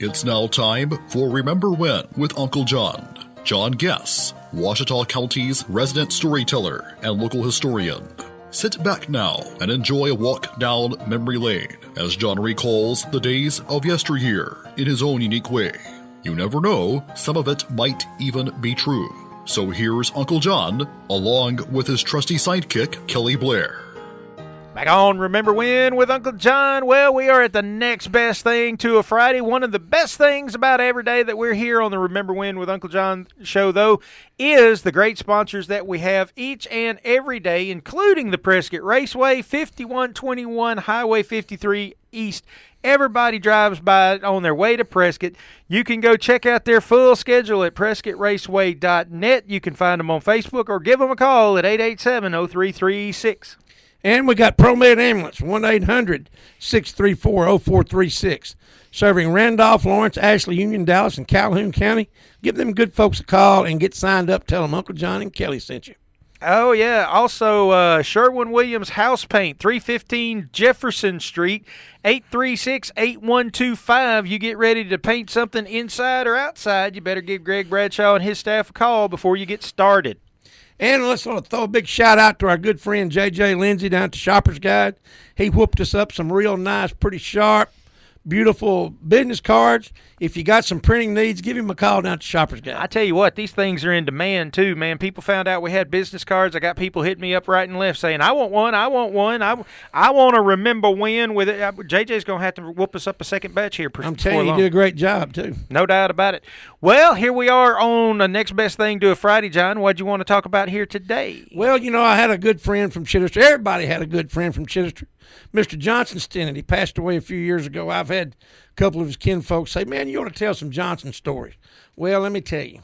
It's now time for Remember When with Uncle John. John Guess, Ouachita County's resident storyteller and local historian. Sit back now and enjoy a walk down memory lane as John recalls the days of yesteryear in his own unique way. You never know, some of it might even be true. So here's Uncle John, along with his trusty sidekick, Kelly Blair. Back on Remember When with Uncle John. Well, we are at the next best thing to a Friday. One of the best things about every day that we're here on the Remember When with Uncle John show, though, is the great sponsors that we have each and every day, including the Prescott Raceway, 5121 Highway 53 East. Everybody drives by it on their way to Prescott. You can go check out their full schedule at PrescottRaceway.net. You can find them on Facebook or give them a call at 887-0336. And we got ProMed Ambulance, 1-800-634-0436. Serving Randolph, Lawrence, Ashley, Union, Dallas, and Calhoun County. Give them good folks a call and get signed up. Tell them Uncle John and Kelly sent you. Oh, yeah. Also, Sherwin-Williams House Paint, 315 Jefferson Street, 836-8125. You get ready to paint something inside or outside, you better give Greg Bradshaw and his staff a call before you get started. And let's throw a big shout-out to our good friend J.J. Lindsay down at the Shopper's Guide. He whooped us up some real nice, pretty sharp, beautiful business cards. If you got some printing needs, give him a call down at the Shopper's Guide. I tell you what, these things are in demand, too, man. People found out we had business cards. I got people hitting me up right and left saying, I want one, I want one. I want to remember when with it. JJ's going to have to whoop us up a second batch here. I'm telling you, you did a great job, too. No doubt about it. Well, here we are on the next best thing to a Friday, John. What do you want to talk about here today? Well, you know, I had a good friend from Chidester. Everybody had a good friend from Chidester. Mr. Johnson Stinnett. He passed away a few years ago. I've had a couple of his kinfolk say, man, you ought to tell some Johnson stories. Well, let me tell you,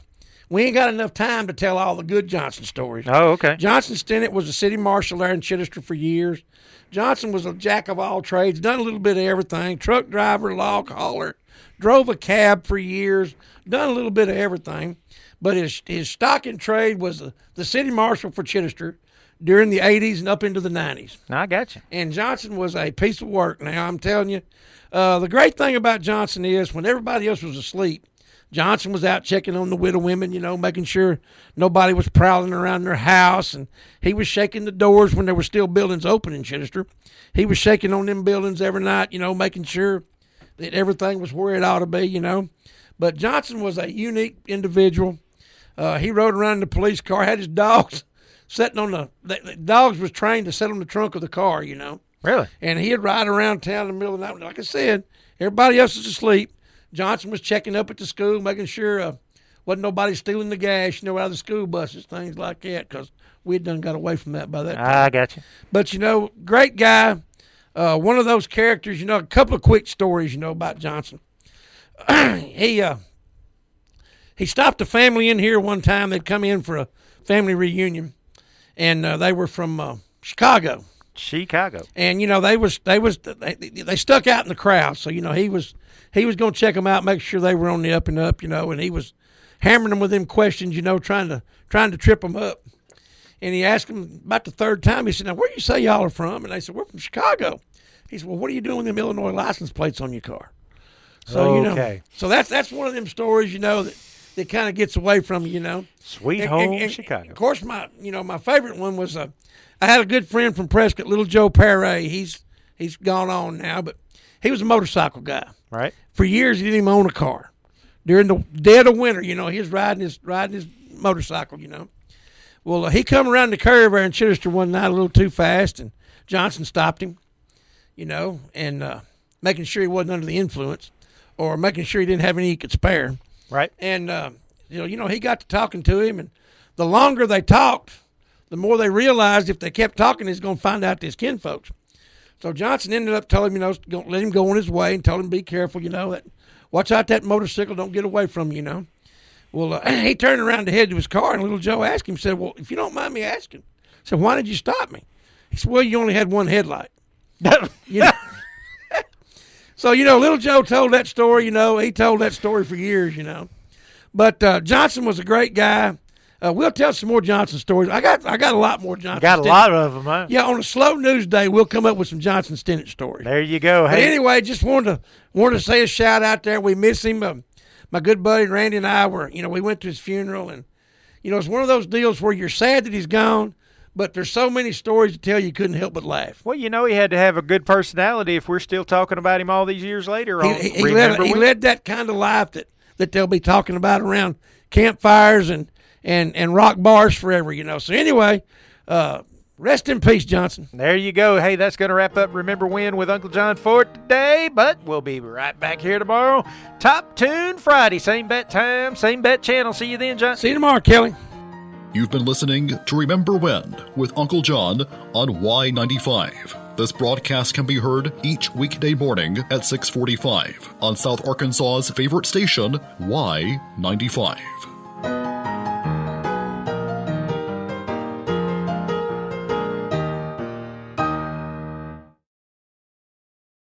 we ain't got enough time to tell all the good Johnson stories. Oh, okay. Johnson Stinnett was a city marshal there in Chidester for years. Johnson was a jack of all trades, done a little bit of everything, truck driver, log hauler, drove a cab for years, done a little bit of everything. But his stock in trade was the city marshal for Chidester during the 80s and up into the 90s. I got you. And Johnson was a piece of work. Now, I'm telling you, the great thing about Johnson is when everybody else was asleep, Johnson was out checking on the widow women, you know, making sure nobody was prowling around their house. And he was shaking the doors when there were still buildings open in Chidester. He was shaking on them buildings every night, you know, making sure that everything was where it ought to be, you know. But Johnson was a unique individual. He rode around in the police car, had his dogs sitting on the dogs was trained to sit on the trunk of the car, you know. Really? And he'd ride around town in the middle of the night. Like I said, everybody else is asleep. Johnson was checking up at the school, making sure wasn't nobody stealing the gas, you know, out of the school buses, things like that, because we'd done got away from that by that time. I got you. But, you know, great guy. One of those characters, you know, a couple of quick stories, you know, about Johnson. He stopped a family in here one time. They'd come in for a family reunion. And they were from Chicago. Chicago. And you know they stuck out in the crowd. So you know he was going to check them out, make sure they were on the up and up. You know, and he was hammering them with them questions. You know, trying to trip them up. And he asked them about the third time. He said, "Now where do you say y'all are from?" And they said, "We're from Chicago." He said, "Well, what are you doing with them Illinois license plates on your car?" So you know, so that's one of them stories. You know that kind of gets away from you know. Sweet home Chicago. Of course, my favorite one was I had a good friend from Prescott, Little Joe Perret. He's gone on now, but he was a motorcycle guy. Right. For years, he didn't even own a car. During the dead of winter, you know, he was riding his motorcycle. You know. Well, he come around the curve there in Chidester one night a little too fast, and Johnson stopped him. You know, and making sure he wasn't under the influence, or making sure he didn't have any he could spare. Right. And, you know, he got to talking to him, and the longer they talked, the more they realized if they kept talking, he's going to find out his kinfolks. So Johnson ended up telling him, you know, let him go on his way and told him be careful, you know, that watch out that motorcycle, don't get away from you, you know. Well, he turned around to head to his car, and Little Joe asked him, said, well, if you don't mind me asking, said, why did you stop me? He said, well, you only had one headlight. You know? So, you know, Little Joe told that story, you know. He told that story for years, you know. But Johnson was a great guy. We'll tell some more Johnson stories. I got a lot more Johnson. Got a lot of them, huh? Yeah, on a slow news day, we'll come up with some Johnson Stinnett stories. There you go. But Hey, anyway, just wanted to say a shout out there. We miss him. My good buddy Randy and I we went to his funeral, and it's one of those deals where you're sad that he's gone, but there's so many stories to tell you couldn't help but laugh. well, he had to have a good personality if we're still talking about him all these years later. He led that kind of life that they'll be talking about around campfires and rock bars forever, So anyway, rest in peace, Johnson. There you go. Hey, that's going to wrap up Remember When with Uncle John for today, but we'll be right back here tomorrow. Top Tune Friday, same bet time, same bet channel. See you then, John. See you tomorrow, Kelly. You've been listening to Remember When with Uncle John on Y95. This broadcast can be heard each weekday morning at 6:45 on South Arkansas's favorite station, Y95.